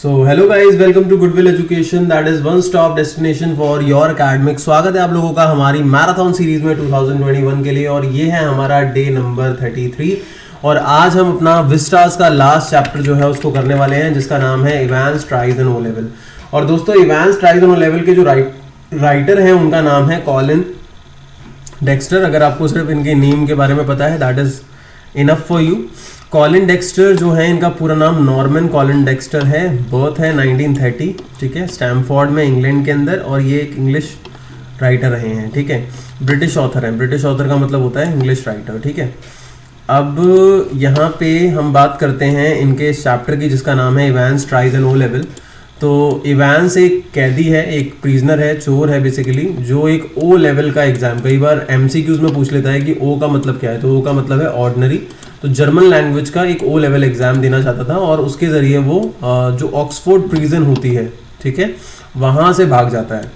So hello guys, welcome to Goodwill Education, that is one stop destination for your academic. स्वागत है आप लोगों का हमारी मैराथन सीरीज में 2021 के लिए, और ये है हमारा डे नंबर 33। और आज हम अपना विस्टास का लास्ट चैप्टर जो है उसको करने वाले हैं, जिसका नाम है Evans tries an O level. और दोस्तों, Evans tries an O level के जो राइटर हैं उनका नाम है कॉलिन डेक्स्टर। अगर आपको सिर्फ इनके नेम के बारे में पता है, that is enough for you. Colin Dexter जो है, इनका पूरा नाम नॉर्मन कॉलिन डेक्स्टर है। बर्थ है 1930, ठीक है, स्टैमफोर्ड में, इंग्लैंड के अंदर। और ये एक इंग्लिश राइटर रहे हैं, ठीक है, ब्रिटिश ऑथर हैं। ब्रिटिश ऑथर का मतलब होता है इंग्लिश राइटर, ठीक है। अब यहाँ पे हम बात करते हैं इनके इस चैप्टर की, जिसका नाम है Evans tries an O level. तो एवांस एक कैदी है, एक प्रिजनर है, चोर है बेसिकली, जो एक ओ लेवल का एग्जाम, कई बार एमसीक्यूज में पूछ लेता है कि ओ का मतलब क्या है। तो ओ का मतलब है ऑर्डिनरी। तो जर्मन लैंग्वेज का एक ओ लेवल एग्जाम देना चाहता था, और उसके ज़रिए वो जो ऑक्सफोर्ड प्रिजन होती है, ठीक है, वहाँ से भाग जाता है।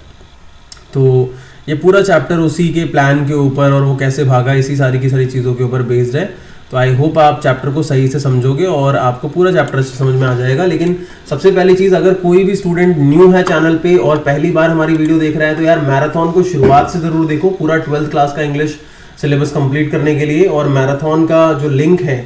तो ये पूरा चैप्टर उसी के प्लान के ऊपर, और वो कैसे भागा, इसी सारी की सारी चीज़ों के ऊपर बेस्ड है। तो आई होप आप चैप्टर को सही से समझोगे और आपको पूरा चैप्टर समझ में आ जाएगा। लेकिन सबसे पहली चीज़, अगर कोई भी स्टूडेंट न्यू है चैनल पे और पहली बार हमारी वीडियो देख रहा है, तो यार मैराथन को शुरुआत से ज़रूर देखो, पूरा 12th क्लास का इंग्लिश सिलेबस कंप्लीट करने के लिए। और मैराथन का जो लिंक है,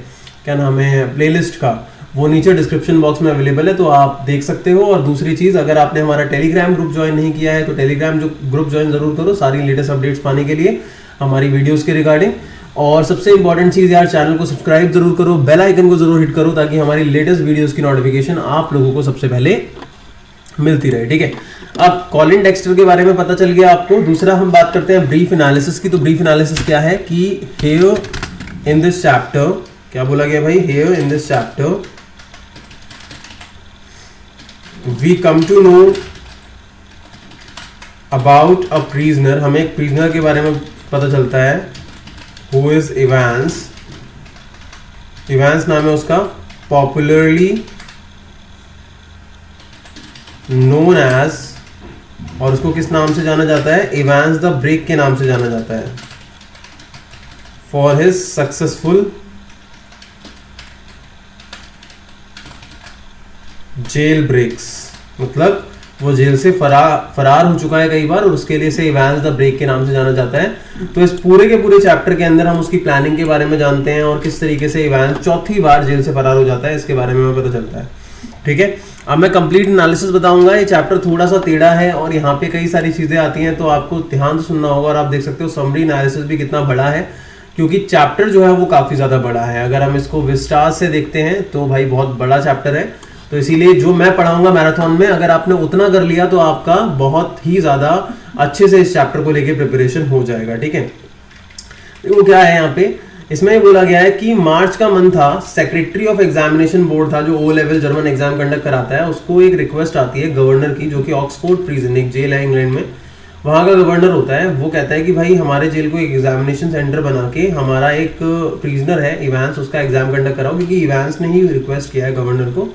क्या नाम है, प्लेलिस्ट का, वो नीचे डिस्क्रिप्शन बॉक्स में अवेलेबल है, तो आप देख सकते हो। और दूसरी चीज़, अगर आपने हमारा टेलीग्राम ग्रुप ज्वाइन नहीं किया है, तो टेलीग्राम जो ग्रुप ज्वाइन जरूर करो, सारी लेटेस्ट अपडेट्स पाने के लिए हमारी वीडियोज़ के रिगार्डिंग। और सबसे इंपॉर्टेंट चीज़ यार, चैनल को सब्सक्राइब जरूर करो, बेल आइकन को जरूर हिट करो, ताकि हमारी लेटेस्ट वीडियोस की नोटिफिकेशन आप लोगों को सबसे पहले मिलती रहे, ठीक है। अब कॉलिन डेक्स्टर के बारे में पता चल गया आपको। दूसरा हम बात करते हैं ब्रीफ एनालिसिस की। तो ब्रीफ एनालिसिस क्या है कि हियर इन दिस चैप्टर, क्या बोला गया भाई, here in this chapter we come to know about a prisoner. हमें एक प्रिजनर के बारे में पता चलता है, Who is Evans? Evans नाम है उसका, पॉपुलरली नोन एज, और उसको किस नाम से जाना जाता है, एवांस द ब्रेक के नाम से जाना जाता है, for his successful jail breaks. मतलब वो जेल से फरार हो चुका है कई बार, और उसके लिए से एवांस द ब्रेक के नाम से जाना जाता है। तो इस पूरे के पूरे चैप्टर के अंदर हम उसकी प्लानिंग के बारे में जानते हैं, और किस तरीके से एवांस चौथी बार जेल से फरार हो जाता है, इसके बारे में हमें पता चलता है, ठीक है। अब मैं कंप्लीट एनालिसिस बताऊंगा। ये चैप्टर थोड़ा सा टेढ़ा है, और यहाँ पे कई सारी चीजें आती हैं, तो आपको ध्यान से सुनना होगा। और आप देख सकते हो समरी एनालिसिस भी कितना बड़ा है, क्योंकि चैप्टर जो है वो काफी ज्यादा बड़ा है। अगर हम इसको विस्तार से देखते हैं तो भाई बहुत बड़ा चैप्टर है। तो इसीलिए जो मैं पढ़ाऊंगा मैराथन में, अगर आपने उतना कर लिया तो आपका बहुत ही ज्यादा अच्छे से इस चैप्टर को लेके प्रिपरेशन हो जाएगा, ठीक है। वो क्या है यहाँ पे, इसमें बोला गया है कि मार्च का मंथ था, सेक्रेटरी ऑफ एग्जामिनेशन बोर्ड था, जो O level German exam conduct कराता है, उसको एक रिक्वेस्ट आती है गवर्नर की, जो कि ऑक्सफोर्ड प्रिजन, एक जेल है इंग्लैंड में, वहाँ का गवर्नर होता है। वो कहता है कि भाई हमारे जेल को एक एग्जामिनेशन सेंटर बना के हमारा एक प्रिजनर है इवांस, उसका एग्जाम कंडक्ट कराओ, क्योंकि इवांस ने ही रिक्वेस्ट किया है गवर्नर को।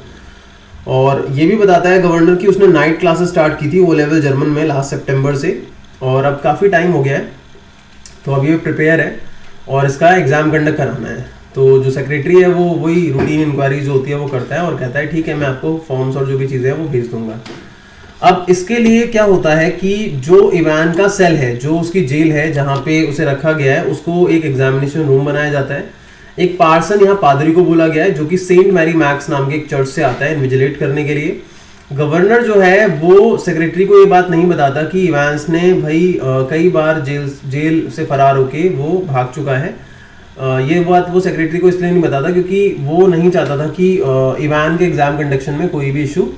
और ये भी बताता है गवर्नर की उसने नाइट क्लासेस स्टार्ट की थी ओ लेवल जर्मन में लास्ट सितंबर से, और अब काफ़ी टाइम हो गया है, तो अब ये प्रिपेयर है और इसका एग्ज़ाम कंडक्ट कराना है। तो जो सेक्रेटरी है वो वही रूटीन इंक्वायरी जो होती है वो करता है, और कहता है ठीक है, मैं आपको फॉर्म्स और जो भी चीज़ें हैं वो भेज दूंगा। अब इसके लिए क्या होता है कि जो इवान का सेल है, जो उसकी जेल है जहाँ पे उसे रखा गया है, उसको एक एग्जामिनेशन रूम बनाया जाता है। एक पार्सन, यहाँ पादरी को बोला गया है, जो कि सेंट मैरी मैक्स नाम के एक चर्च से आता है इन्विजिलेट करने के लिए। गवर्नर जो है वो सेक्रेटरी को ये बात नहीं बताता कि इवांस ने भाई कई बार जेल से फरार होके वो भाग चुका है। ये बात वो सेक्रेटरी को इसलिए नहीं बताता क्योंकि वो नहीं चाहता था कि इवान के एग्जाम कंडक्शन में कोई भी इशू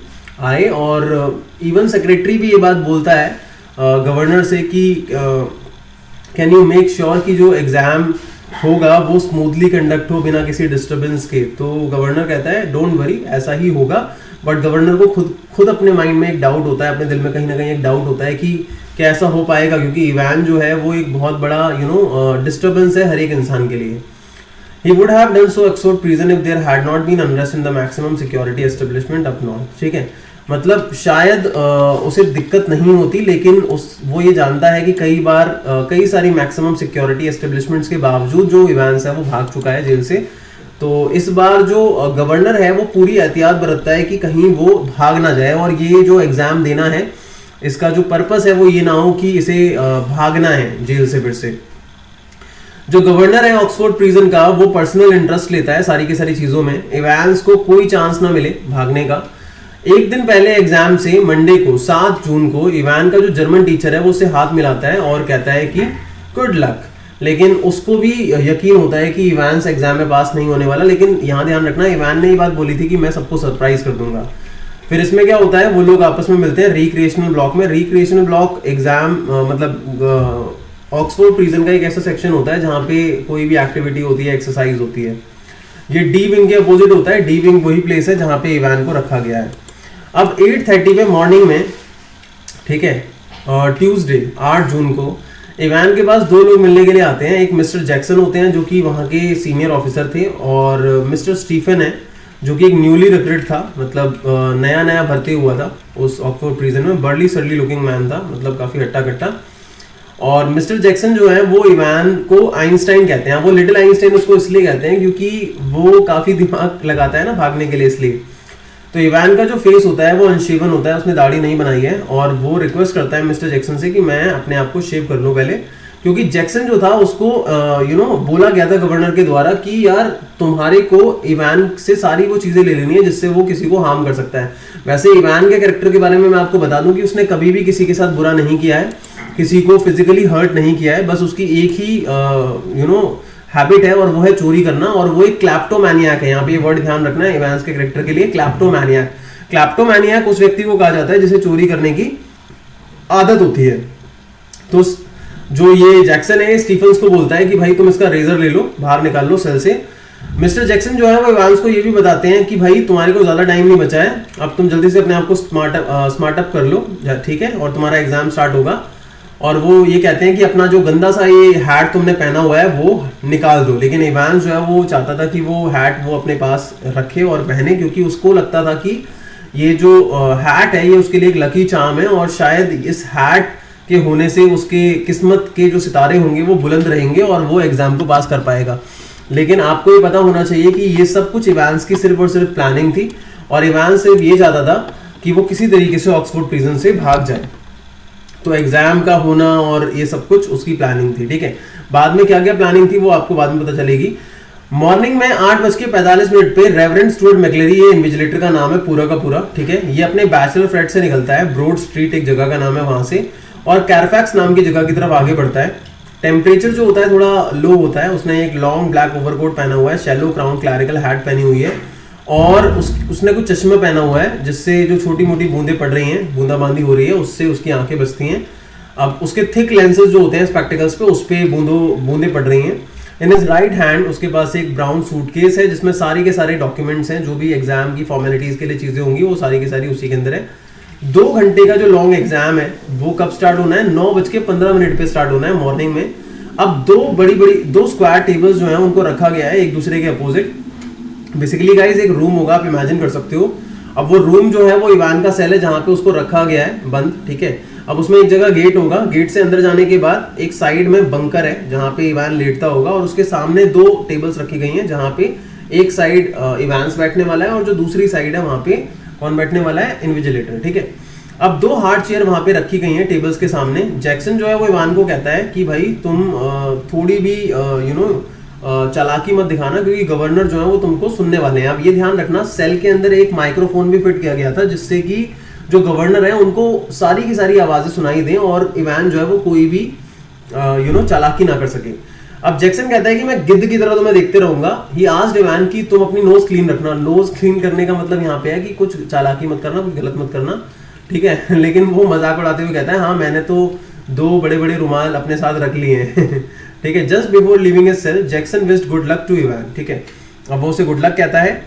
आए। और इवन सेक्रेटरी भी ये बात बोलता है गवर्नर से कि कैन यू मेक श्योर कि जो एग्जाम होगा वो स्मूथली कंडक्ट हो, बिना किसी डिस्टरबेंस के। तो गवर्नर कहता है डोंट वरी, ऐसा ही होगा। बट गवर्नर को खुद अपने माइंड में एक डाउट होता है, अपने दिल में कहीं ना कहीं एक डाउट होता है कि कैसा हो पाएगा, क्योंकि इवान जो है वो एक बहुत बड़ा डिस्टरबेंस है हर एक इंसान के लिए। He would have done so Oxford prison if there had not been unrest in the maximum security establishment up north, ठीक है। मतलब शायद उसे दिक्कत नहीं होती, लेकिन वो ये जानता है कि कई बार कई सारी मैक्सिमम सिक्योरिटी एस्टेब्लिशमेंट्स के बावजूद जो इवांस है वो भाग चुका है जेल से, तो इस बार जो गवर्नर है वो पूरी एहतियात बरतता है कि कहीं वो भाग ना जाए, और ये जो एग्जाम देना है इसका जो पर्पस है वो ये ना हो कि इसे भागना है जेल से फिर से। जो गवर्नर है ऑक्सफोर्ड प्रिजन का वो पर्सनल इंटरेस्ट लेता है सारी की सारी चीजों में, इवांस को कोई चांस ना मिले भागने का। एक दिन पहले एग्जाम से मंडे को 7 जून को इवान का जो जर्मन टीचर है वो उससे हाथ मिलाता है और कहता है कि गुड लक, लेकिन उसको भी यकीन होता है कि इवान एग्जाम में पास नहीं होने वाला। लेकिन यहाँ ध्यान रखना, इवान ने ये बात बोली थी कि मैं सबको सरप्राइज कर दूंगा। फिर इसमें क्या होता है, वो लोग आपस में मिलते हैं रिक्रिएशनल ब्लॉक में। रिक्रिएशनल ब्लॉक एग्जाम मतलब ऑक्सफोर्ड प्रिजन का एक ऐसा सेक्शन होता है जहाँ पे कोई भी एक्टिविटी होती है, एक्सरसाइज होती है। ये डी विंग के अपोजिट होता है। डी विंग वही प्लेस है जहाँ पे इवान को रखा गया है। अब 8:30 पे मॉर्निंग में, ठीक है, ट्यूसडे 8 जून को इवान के पास 2 लोग मिलने के लिए आते हैं। एक मिस्टर जैक्सन होते हैं जो कि वहाँ के सीनियर ऑफिसर थे, और मिस्टर स्टीफन है जो कि एक न्यूली रिक्रूट था, मतलब नया नया भर्ती हुआ था उस ऑक्सफोर्ड प्रिजन में। बर्ली सर्ली लुकिंग मैन था, मतलब काफी हट्टा कट्टा। और मिस्टर जैक्सन जो है वो इवान को आइंस्टाइन कहते हैं। वो लिटिल आइंस्टाइन उसको इसलिए कहते हैं क्योंकि वो काफी दिमाग लगाता है ना भागने के लिए, इसलिए। तो इवान का जो फेस होता है वो अनशेवन होता है, उसने दाढ़ी नहीं बनाई है, और वो रिक्वेस्ट करता है मिस्टर जैक्सन से कि मैं अपने आप को शेव कर लूं पहले, क्योंकि जैक्सन जो था उसको बोला गया था गवर्नर के द्वारा कि यार तुम्हारे को इवान से सारी वो चीजें ले लेनी है जिससे वो किसी को हार्म कर सकता है। वैसे इवान के कैरेक्टर के बारे में मैं आपको बता दूं कि उसने कभी भी किसी के साथ बुरा नहीं किया है, किसी को फिजिकली हर्ट नहीं किया है, बस उसकी एक ही हैबिट है और वो है चोरी करना, और वो एक क्लैप्टोमैनियाक है। यहाँ पे ये वर्ड ध्यान रखना है इवांस के कैरेक्टर के लिए, क्लैप्टोमैनियाक। क्लैप्टोमैनियाक उस व्यक्ति को कहा जाता है जिसे चोरी करने की आदत होती है। तो जो ये जैक्सन है स्टीफन्स को बोलता है कि भाई तुम इसका रेजर ले लो, बाहर निकाल लो सेल से। मिस्टर जैक्सन जो है वो इवांस को ये भी बताते हैं कि भाई तुम्हारे को ज्यादा टाइम नहीं बचा है, अब तुम जल्दी से अपने आप को स्मार्ट अप कर लो, ठीक है, और तुम्हारा एग्जाम स्टार्ट होगा। और वो ये कहते हैं कि अपना जो गंदा सा ये हैट तुमने पहना हुआ है वो निकाल दो। लेकिन इवांस जो है वो चाहता था कि वो हैट वो अपने पास रखे और पहने, क्योंकि उसको लगता था कि ये जो हैट है ये उसके लिए एक लकी चार्म है, और शायद इस हैट के होने से उसके किस्मत के जो सितारे होंगे वो बुलंद रहेंगे और वो एग्जाम को पास कर पाएगा। लेकिन आपको ये पता होना चाहिए कि ये सब कुछ इवांस की सिर्फ और सिर्फ प्लानिंग थी, और इवांस सिर्फ ये चाहता था कि वो किसी तरीके से ऑक्सफोर्ड प्रिजन से भाग जाए। तो एग्जाम का होना और ये सब कुछ उसकी प्लानिंग थी, ठीक है। बाद में क्या क्या प्लानिंग थी वो आपको बाद में पता चलेगी। मॉर्निंग में 8:45 पे रेवरेंड स्टुअर्ट मैकलेरी, ये इन्विजिलेटर का नाम है पूरा का पूरा, ठीक है, ये अपने बैचलर फ्लैट से निकलता है। ब्रॉड स्ट्रीट एक जगह का नाम है वहां से, और कैरफैक्स नाम की जगह की तरफ आगे बढ़ता है। टेम्परेचर जो होता है थोड़ा लो होता है। उसने एक लॉन्ग ब्लैक ओवरकोट पहना हुआ है, शैलो क्राउन क्लैरिकल हैट पहनी हुई है, और उसने कुछ चश्मा पहना हुआ है जिससे जो छोटी मोटी बूंदें पड़ रही हैं, बूंदाबांदी हो रही है, उससे उसकी आंखें बचती हैं। अब उसके थिक लेंसेज जो होते हैं स्पेक्टिकल्स पे, उस पे बूंदें पड़ रही हैं। इन हिज राइट हैंड उसके पास एक ब्राउन सूटकेस है जिसमें सारे के सारे डॉक्यूमेंट्स हैं, जो भी एग्जाम की फॉर्मेलिटीज के लिए चीजें होंगी वो सारी की सारी उसी के अंदर है। 2 घंटे का जो लॉन्ग एग्जाम है वो कब स्टार्ट होना है, 9:15 पे स्टार्ट होना है मॉर्निंग में। अब 2 स्क्वायर टेबल्स जो है उनको रखा गया है एक दूसरे के अपोजिट। बेसिकली गाइस एक रूम होगा, आप इमेजिन कर सकते हो। अब वो रूम जो है वो इवान का सेल है जहां पे उसको रखा गया है बंद, ठीक है। अब उसमें एक जगह गेट होगा, गेट से अंदर जाने के बाद एक साइड में बंकर है जहां पे इवान लेटता होगा, और उसके सामने 2 टेबल्स रखी गई हैं जहां पे एक साइड इवांस बैठने वाला है और जो दूसरी साइड है वहां पे कौन बैठने वाला है, इन्विजिलेटर, ठीक है। अब 2 हार्ड चेयर वहां पे रखी गई हैं टेबल्स के सामने। जैक्सन जो है वो इवान को कहता है कि भाई तुम थोड़ी भी चालाकी मत दिखाना, क्योंकि गवर्नर जो है वो तुमको सुनने वाले हैं। अब ये ध्यान रखना, सेल के अंदर एक माइक्रोफोन भी फिट किया गया था जिससे कि जो गवर्नर है उनको सारी की सारी आवाजें सुनाई दें और इवान जो है वो कोई भी चालाकी ना कर सके। अब जैक्सन कहता है कि मैं गिद्ध की तरह तुम्हें देखते रहूंगा। ही आस्क्ड इवान कि तुम अपनी नोज क्लीन रखना। नोज क्लीन करने का मतलब यहाँ पे है कि कुछ चालाकी मत करना, कुछ गलत मत करना, ठीक है। लेकिन वो मजाक उड़ाते हुए कहता है हाँ मैंने तो 2 बड़े बड़े रुमाल अपने साथ रख लिए हैं ठीक है। Just before leaving his cell Jackson wished good luck to Evans, ठीक है। अब वो उसे गुड लक कहता है।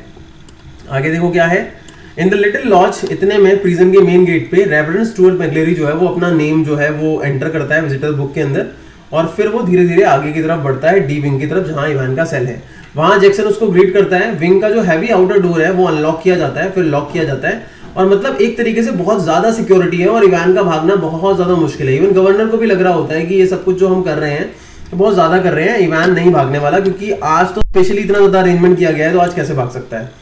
आगे देखो क्या है, इन द लिटिल लॉज, इतने में प्रिजन के मेन गेट पे रेवरेंड स्टुअर्ट मैकलेरी जो है वो अपना नेम जो है वो एंटर करता है विजिटर बुक के अंदर, और फिर वो धीरे धीरे आगे की तरफ बढ़ता है डी विंग की तरफ जहां इवान का सेल है। वहां जैक्सन उसको ग्रीट करता है। विंग का जो हैवी आउटर डोर है वो अनलॉक किया जाता है, फिर लॉक किया जाता है, और मतलब एक तरीके से बहुत ज्यादा सिक्योरिटी है और इवान का भागना बहुत ज्यादा मुश्किल है। इवन गवर्नर को भी लग रहा होता है कि ये सब कुछ जो हम कर रहे हैं बहुत ज्यादा कर रहे हैं, इवान नहीं भागने वाला, क्योंकि आज तो स्पेशली इतना ज्यादा अरेंजमेंट किया गया है, तो आज कैसे भाग सकता है।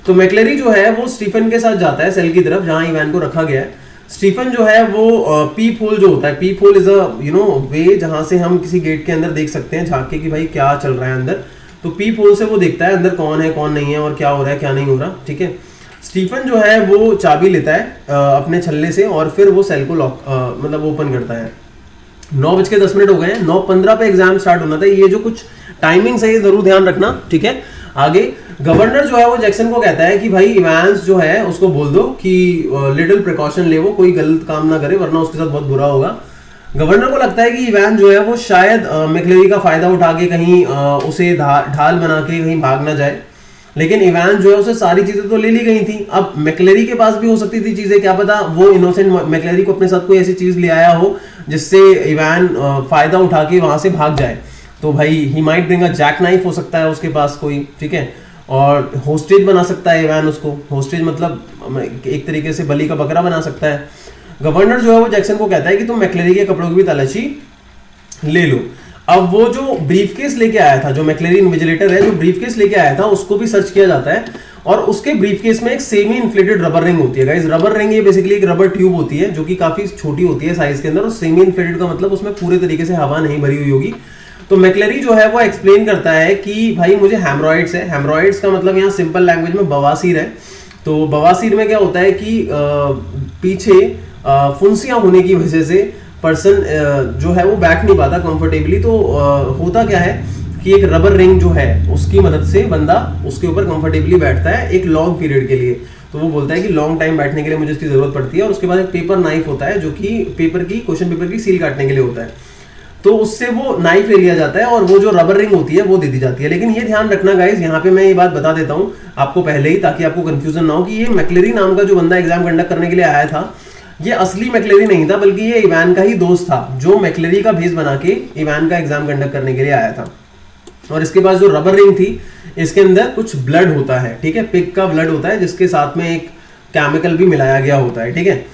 तो मैक्लेरी जो है वो स्टीफन के साथ जाता है सेल की तरफ जहां इवान को रखा गया है। स्टीफन जो है वो पीप होल जो होता है, पीप होल इज अ वे जहां से हम किसी गेट के अंदर देख सकते हैं, झांक के कि भाई क्या चल रहा है अंदर। तो पीप होल से वो देखता है अंदर कौन है कौन नहीं है और क्या हो रहा है क्या नहीं हो रहा, ठीक है। स्टीफन जो है वो चाबी लेता है अपने छल्ले से और फिर वो सेल को लॉक मतलब ओपन करता है। 9:10 हो गए हैं, 9:15 पे एग्जाम स्टार्ट होना था। ये जो कुछ टाइमिंग है ये जरूर ध्यान रखना, ठीक है। आगे गवर्नर जो है वो जैक्सन को कहता है कि भाई इवांस जो है उसको बोल दो कि लिटिल प्रिकॉशन ले, वो कोई गलत काम ना करे वरना उसके साथ बहुत बुरा होगा। गवर्नर को लगता है कि इवान जो है वो शायद मैक्लेरी का फायदा उठा के कहीं उसे ढाल बना के कहीं भाग ना जाए, लेकिन इवान जो है उसे सारी चीजें तो ले ली गई थी। अब मैक्लेरी के पास भी हो सकती थी चीजें, क्या पता वो इनोसेंट मैक्लेरी को अपने साथ कोई ऐसी चीज ले आया हो जिससे इवान फायदा उठा के वहां से भाग जाए। तो भाई he might bring a jack knife हो सकता है उसके पास कोई, ठीक है। और होस्टेज बना सकता है इवान उसको, होस्टेज मतलब एक तरीके से बलि का बकरा बना सकता है। गवर्नर जो है वो जैक्सन को कहता है कि तुम मैक्लेरी के कपड़ों की भी तलाशी ले लो। अब वो जो ब्रीफकेस लेके आया था, जो मैक्लेरी इन्विजिलेटर है जो ब्रीफकेस लेके आया था, उसको भी सर्च किया जाता है और उसके ब्रीफकेस में एक सेमी इन्फ्लेटेड रबर रिंग होती है। गाइस रबर रिंग ये बेसिकली एक रबर ट्यूब होती है जो कि काफी छोटी होती है साइज के अंदर, और सेमी इन्फ्लेटेड का मतलब उसमें पूरे तरीके से हवा नहीं भरी हुई होगी। तो मैक्लेरी जो है वो एक्सप्लेन करता है कि भाई मुझे हेमरॉइड्स है, हेमरॉइड्स का मतलब यहाँ सिंपल लैंग्वेज में बवासीर है। तो बवासीर में क्या होता है कि पीछे फुंसियां होने की वजह से पर्सन जो है वो बैठ नहीं पाता कंफर्टेबली। तो होता क्या है कि एक रबर रिंग जो है उसकी मदद से बंदा उसके ऊपर कंफर्टेबली बैठता है एक लॉन्ग पीरियड के लिए। तो वो बोलता है कि लॉन्ग टाइम बैठने के लिए मुझे इसकी जरूरत पड़ती है। और उसके बाद एक पेपर नाइफ होता है जो कि क्वेश्चन पेपर की सील काटने के लिए होता है। तो उससे वो नाइफ ले लिया जाता है और वो जो रबर रिंग होती है वो दे दी जाती है। लेकिन ये ध्यान रखना गाइस, यहाँ पे मैं ये बात बता देता हूँ आपको पहले ही, ताकि आपको कंफ्यूजन ना हो कि ये मैक्लेरी नाम का जो बंदा एग्जाम कंडक्ट करने के लिए आया था ये असली मैक्लेरी नहीं था, बल्कि ये इवान का ही दोस्त था जो मैक्लेरी का भेस बना के इवान का एग्जाम कंडक्ट करने के लिए आया था। और इसके पास जो रबर रिंग थी इसके अंदर कुछ ब्लड होता है, ठीक है, पिग का ब्लड होता है जिसके साथ में एक केमिकल भी मिलाया गया होता है, ठीक है।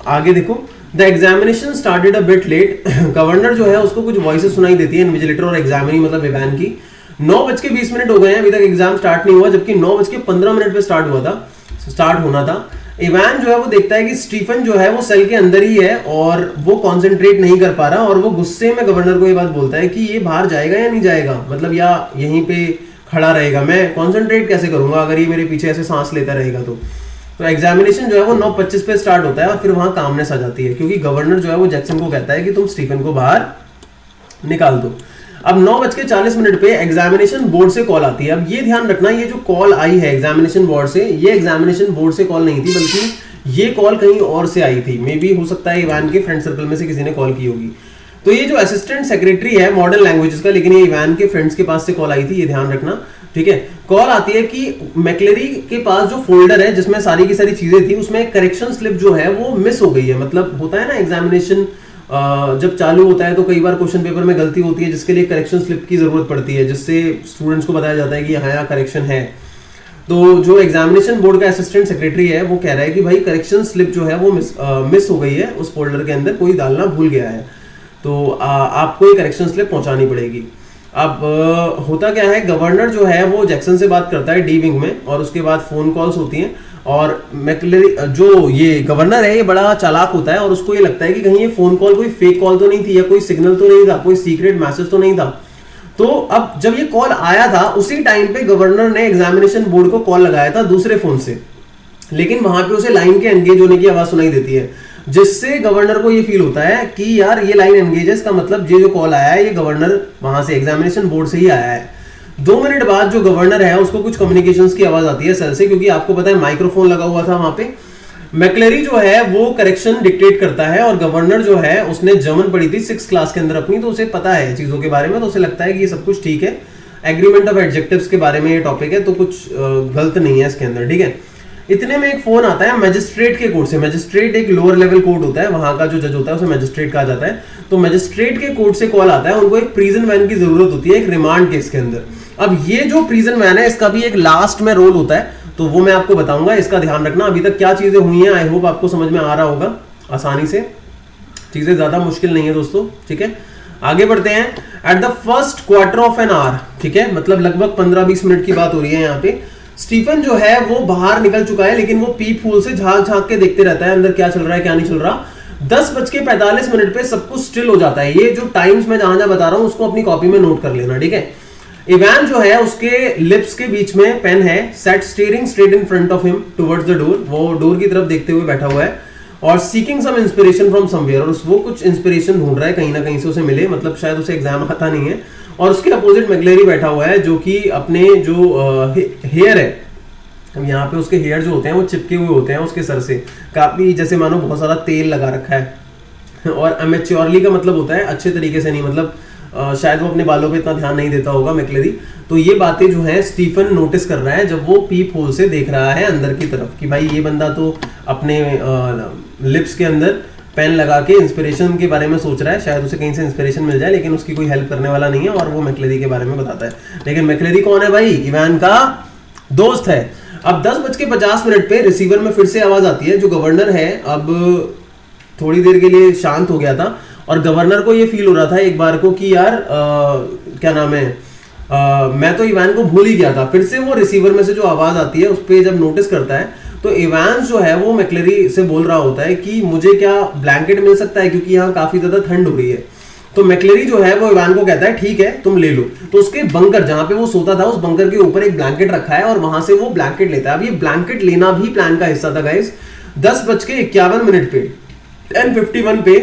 आगे देखो, the examination started a bit late. Governor जो है उसको कुछ वॉइसेस सुनाई देती है, इन्विजिलेटर और एग्जामिनी मतलब इवान की। 9:20 हो गए हैं, अभी तक एग्जाम स्टार्ट नहीं हुआ, जबकि 9:15 पे स्टार्ट होना था। इवान जो है वो देखता है कि स्टीफन जो है वो सेल के अंदर ही है और वो कंसंट्रेट नहीं कर पा रहा, और वो गुस्से में गवर्नर को ये बात बोलता है कि ये बाहर जाएगा या नहीं जाएगा, मतलब या यहीं पे खड़ा रहेगा, मैं कंसंट्रेट कैसे करूंगा अगर ये मेरे पीछे ऐसे सांस लेता रहेगा। तो एग्जामिनेशन जो है वो 9:25 पे स्टार्ट होता है और फिर वहां कामनेस आ जाती है, क्योंकि गवर्नर जो है वो जैक्सन को कहता है कि तुम स्टीफन को बाहर निकाल दो। अब 9:40 पे एग्जामिनेशन बोर्ड से कॉल आती है। अब ये ध्यान रखना, ये जो कॉल आई है एग्जामिनेशन बोर्ड से, ये एग्जामिनेशन बोर्ड से कॉल नहीं थी, बल्कि ये कॉल कहीं और से आई थी। मे बी हो सकता है इवान के फ्रेंड सर्कल में से किसी ने कॉल की होगी। तो ये जो असिस्टेंट सेक्रेटरी है मॉडर्न लैंग्वेजेस का, लेकिन ये इवान के फ्रेंड्स के पास से कॉल आई थी, ये ध्यान रखना, ठीक है। कॉल आती है कि मैक्लेरी के पास जो फोल्डर है जिसमें सारी की सारी चीजें थी उसमें करेक्शन स्लिप जो है वो मिस हो गई है। मतलब होता है ना एग्जामिनेशन जब चालू होता है तो कई बार क्वेश्चन पेपर में गलती होती है जिसके लिए करेक्शन स्लिप की जरूरत पड़ती है, जिससे स्टूडेंट्स को बताया जाता है कि हाँ यहाँ करेक्शन है। तो जो एग्जामिनेशन बोर्ड का असिस्टेंट सेक्रेटरी है वो कह रहा है कि भाई करेक्शन स्लिप जो है वो मिस हो गई है, उस फोल्डर के अंदर कोई डालना भूल गया है, तो आपको ये करेक्शन स्लिप पहुंचानी पड़ेगी। अब होता क्या है, गवर्नर जो है वो जैक्सन से बात करता है डी विंग में, और उसके बाद फोन कॉल्स होती हैं। और मैक्लेरी जो ये गवर्नर है ये बड़ा चालाक होता है और उसको ये लगता है कि कहीं ये फोन कॉल कोई फेक कॉल तो नहीं थी या कोई सिग्नल तो नहीं था, कोई सीक्रेट मैसेज तो नहीं था। तो अब जब ये कॉल आया था उसी टाइम पे गवर्नर ने एग्जामिनेशन बोर्ड को कॉल लगाया था दूसरे फोन से, लेकिन वहां पे उसे लाइन के एंगेज होने की आवाज सुनाई देती है, जिससे गवर्नर को ये फील होता है कि यार ये लाइन एंगेज है, इसका मतलब ये जो कॉल आया है ये गवर्नर वहां से एग्जामिनेशन बोर्ड से ही आया है। 2 मिनट बाद जो गवर्नर है उसको कुछ कम्युनिकेशंस की आवाज आती है सेल से, क्योंकि आपको पता है माइक्रोफोन लगा हुआ था वहां पे। मैक्लेरी जो है वो करेक्शन डिक्टेट करता है, और गवर्नर जो है उसने जर्मन पढ़ी थी 6th क्लास के अंदर अपनी, तो उसे पता है चीजों के बारे में, तो उसे लगता है कि ये सब कुछ ठीक है। एग्रीमेंट ऑफ एडजेक्टिव्स के बारे में ये टॉपिक है, तो कुछ गलत नहीं है इसके अंदर, ठीक है। इतने में एक फोन आता है मजिस्ट्रेट के कोर्ट से। मजिस्ट्रेट एक लोअर लेवल कोर्ट होता है, वहां का जो जज होता है उसे मजिस्ट्रेट कहा जाता है। तो मजिस्ट्रेट के कोर्ट से कॉल आता है, उनको एक प्रिजन वैन की जरूरत होती है एक रिमांड केस के अंदर। अब ये जो प्रिजन वैन है इसका भी एक लास्ट में रोल होता है, तो वो मैं आपको बताऊंगा, इसका ध्यान रखना। अभी तक क्या चीजें हुई हैं आई होप आपको समझ में आ रहा होगा आसानी से, चीजें ज्यादा मुश्किल नहीं है दोस्तों, ठीक है। आगे बढ़ते हैं। At the first quarter of an hour, ठीक है, मतलब लगभग 15-20 मिनट की बात हो रही है यहाँ पे। स्टीफन जो है वो बाहर निकल चुका है, लेकिन वो पीप होल से झांक झांक के देखते रहता है अंदर क्या चल रहा है क्या नहीं चल रहा। 10:45 पे सब कुछ स्टिल हो जाता है। ये जो टाइम्स मैं जहां जहां बता रहा हूं उसको अपनी कॉपी में नोट कर लेना, ठीक है। इवान जो है उसके लिप्स के बीच में पेन है, sat staring straight in front of him towards the door, वो डोर की तरफ देखते हुए बैठा हुआ है और seeking some inspiration from somewhere, और वो कुछ इंस्पिरेशन ढूंढ रहा है कहीं ना कहीं से उसे मिले, मतलब शायद उसे एग्जाम आता नहीं है। और उसके अपोजिट मैक्लेरी बैठा हुआ है जो कि अपने जो हेयर है, अब यहाँ पे उसके हेयर जो होते हैं वो चिपके हुए होते हैं उसके सर से, काफी जैसे मानो बहुत सारा तेल लगा रखा है। और अमेच्योरली का मतलब होता है अच्छे तरीके से नहीं, मतलब शायद वो अपने बालों पे इतना ध्यान नहीं देता होगा मैक्लेरी। तो ये बातें जो है स्टीफन नोटिस कर रहा है जब वो पीप होल से देख रहा है अंदर की तरफ कि भाई ये बंदा तो अपने लिप्स के अंदर पेन लगा के इंस्पिरेशन के बारे में सोच रहा है, शायद उसे कहीं से इंस्पिरेशन मिल जाए, लेकिन उसकी कोई हेल्प करने वाला नहीं है और वो मैक्लेरी के बारे में बताता है। लेकिन मैक्लेरी कौन है भाई? इवान का दोस्त है। अब 10:50 पे रिसीवर में फिर से आवाज आती है। जो गवर्नर है अब थोड़ी देर के लिए शांत हो गया था और गवर्नर को ये फील हो रहा था एक बार को कि यार क्या नाम है, मैं तो इवान को भूल ही गया था। फिर से वो रिसीवर में से जो आवाज आती है उस पर जब नोटिस करता है तो इवान जो है वो मैक्लेरी से बोल रहा होता है कि मुझे क्या ब्लैंकेट मिल सकता है, क्योंकि यहाँ काफी ज्यादा ठंड हो रही है। तो मैक्लेरी जो है वो इवान को कहता है ठीक है तुम ले लो। तो उसके बंकर जहां पे वो सोता था उस बंकर के ऊपर एक ब्लैंकेट रखा है और वहां से वो ब्लैंकेट लेता है। अब ये ब्लैंकेट लेना भी प्लान का हिस्सा था गाइस। 10:51 पे 10:51 पे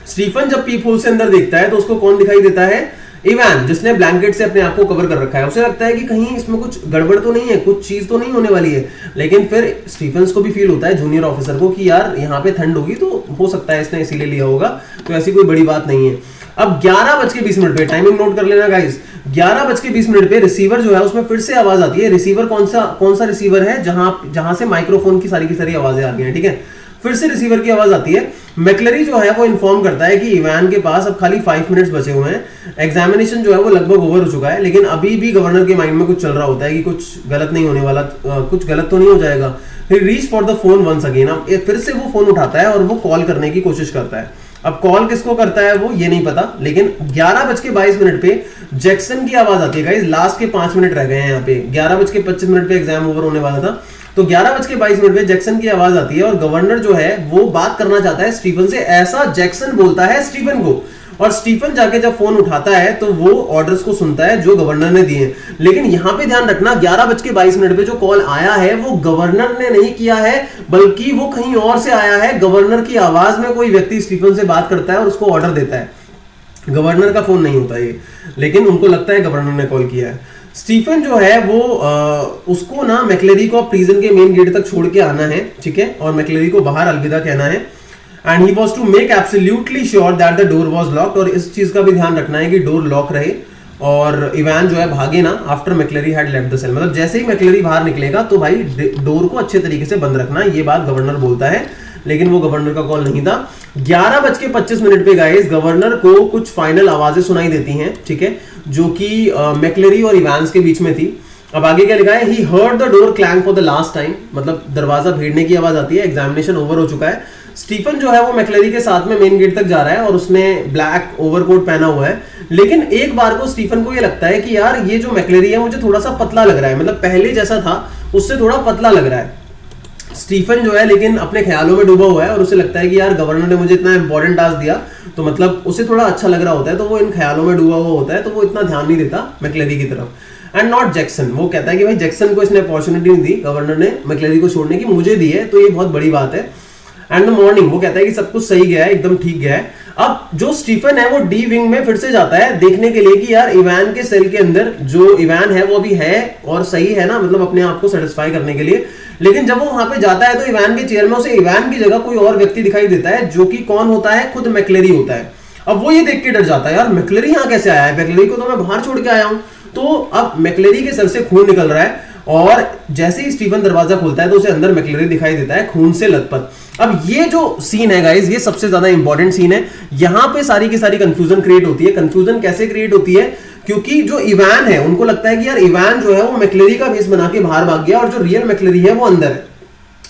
स्टीफन जब पीप होल से अंदर देखता है तो उसको कौन दिखाई देता है? इवान, जिसने ब्लैंकेट से अपने आप को कवर कर रखा है। उसे लगता है कि कहीं इसमें कुछ गड़बड़ तो नहीं है, कुछ चीज तो नहीं होने वाली है। लेकिन फिर स्टीफन को भी फील होता है जूनियर ऑफिसर को कि यार यहाँ पे ठंड होगी तो हो सकता है इसने इसीलिए लिया होगा, तो ऐसी कोई बड़ी बात नहीं है। अब 11:20 पे, टाइमिंग नोट कर लेना गाइस, 11:20 पे रिसीवर जो है उसमें फिर से आवाज आती है। रिसीवर कौन सा रिसीवर है? जहां से माइक्रोफोन की सारी आवाजें आती हैं, ठीक है। फिर से रिसीवर की आवाज आती है। मैक्लेरी जो है वो इन्फॉर्म करता है कि इवान के पास अब खाली 5 मिनट्स बचे हुए हैं। एग्जामिनेशन जो है वो लगभग ओवर हो चुका है, लेकिन अभी भी गवर्नर के माइंड में कुछ चल रहा होता है कि कुछ गलत नहीं होने वाला, कुछ गलत तो नहीं हो जाएगा। फिर reach for the phone once again, अब फिर से वो फोन उठाता है और वो कॉल करने की कोशिश करता है। अब कॉल किसको करता है वो ये नहीं पता, लेकिन 11:22 पे जैक्सन की आवाज आती है गाइस। लास्ट के 5 मिनट रह गए हैं यहाँ पे, 11:25 पे एग्जाम ओवर होने वाला था। तो 11:22 पे जैक्सन की आवाज आती है और गवर्नर जो है वो बात करना चाहता है स्टीफन से। ऐसा जैक्सन बोलता है स्टीफन को, और स्टीफन जाके जब फोन उठाता है तो वो ऑर्डर्स को सुनता है जो गवर्नर ने दिए। लेकिन यहां पे ध्यान रखना 11:22 पे जो कॉल आया है वो गवर्नर ने नहीं किया है, बल्कि वो कहीं और से आया है। गवर्नर की आवाज में कोई व्यक्ति स्टीफन से बात करता है और उसको ऑर्डर देता है। गवर्नर का फोन नहीं होता ये, लेकिन उनको लगता है गवर्नर ने कॉल किया है। स्टीफन जो है वो उसको ना मैक्लेरी को प्रिजन के मेन गेट तक छोड़ के आना है, ठीक है, और मैक्लेरी को बाहर अलविदा कहना है। And he was to make absolutely sure that the door was locked, और इस चीज का भी ध्यान रखना है कि डोर लॉक रहे और इवान जो है भागे ना after McLeery had left the cell. मतलब जैसे ही मैक्लेरी बाहर निकलेगा तो भाई डोर को अच्छे तरीके से बंद रखना, ये बात गवर्नर बोलता है, लेकिन वो गवर्नर का कॉल नहीं था। 11:25 पे गाइस गवर्नर को कुछ फाइनल आवाजें सुनाई देती हैं, ठीक है, जो कि मैक्लेरी और इवांस के बीच में थी। अब आगे क्या लिखा है? He heard the door clang for the last time, मतलब दरवाजा भेड़ने की आवाज आती है। एग्जामिनेशन ओवर हो चुका है। स्टीफन जो है वो मैक्लेरी के साथ में मेन गेट तक जा रहा है और उसने ब्लैक ओवरकोट पहना हुआ है। लेकिन एक बार को स्टीफन को ये लगता है कि यार ये जो मैक्लेरी है मुझे थोड़ा सा पतला लग रहा है, मतलब पहले जैसा था उससे थोड़ा पतला लग रहा है। स्टीफन जो है लेकिन अपने ख्यालों में डूबा हुआ है और उसे लगता है कि यार गवर्नर ने मुझे इतना इंपॉर्टेंट टास्क दिया, तो मतलब उसे थोड़ा अच्छा लग रहा होता है, तो वो इन ख्यालों में डूबा हुआ होता है, तो वो इतना ध्यान नहीं देता मैक्लेरी की तरफ। एंड नॉट जैक्सन, वो कहता है कि भाई जैक्सन को इसने अपॉर्चुनिटी नहीं दी, गवर्नर ने मैक्लेरी को छोड़ने की, मुझे दी है, तो ये बहुत बड़ी बात है। एंड द मॉर्निंग, वो कहता है कि सब कुछ सही गया है, एकदम ठीक गया है। अब जो स्टीफन है वो डी विंग में फिर से जाता है देखने के लिए कि यार इवान के सेल के अंदर जो इवान है वो अभी है और सही है ना, मतलब अपने आप को सेटिस्फाई करने के लिए। लेकिन जब वो वहां पे जाता है तो इवान के चेयर में उसे इवान की जगह कोई और व्यक्ति दिखाई देता है, जो कि कौन होता है? खुद मैक्लेरी होता है। अब वो ये देख के डर जाता है, यार मैक्लेरी यहाँ कैसे आया है? मैक्लेरी को तो मैं बाहर छोड़ के आया हूं। तो अब मैक्लेरी के सर से खून निकल रहा है और जैसे ही स्टीफन दरवाजा खोलता है तो उसे अंदर मैक्लेरी दिखाई देता है खून से लथपथ। अब ये जो सीन है गाइस, ये सबसे ज्यादा इंपॉर्टेंट सीन है। यहां पे सारी की सारी कंफ्यूजन क्रिएट होती है। कंफ्यूजन कैसे क्रिएट होती है? क्योंकि जो इवान है उनको लगता है कि यार इवान जो है वो मैक्लेरी का भेष बना के बाहर भाग गया और जो रियल मैक्लेरी है वो अंदर है।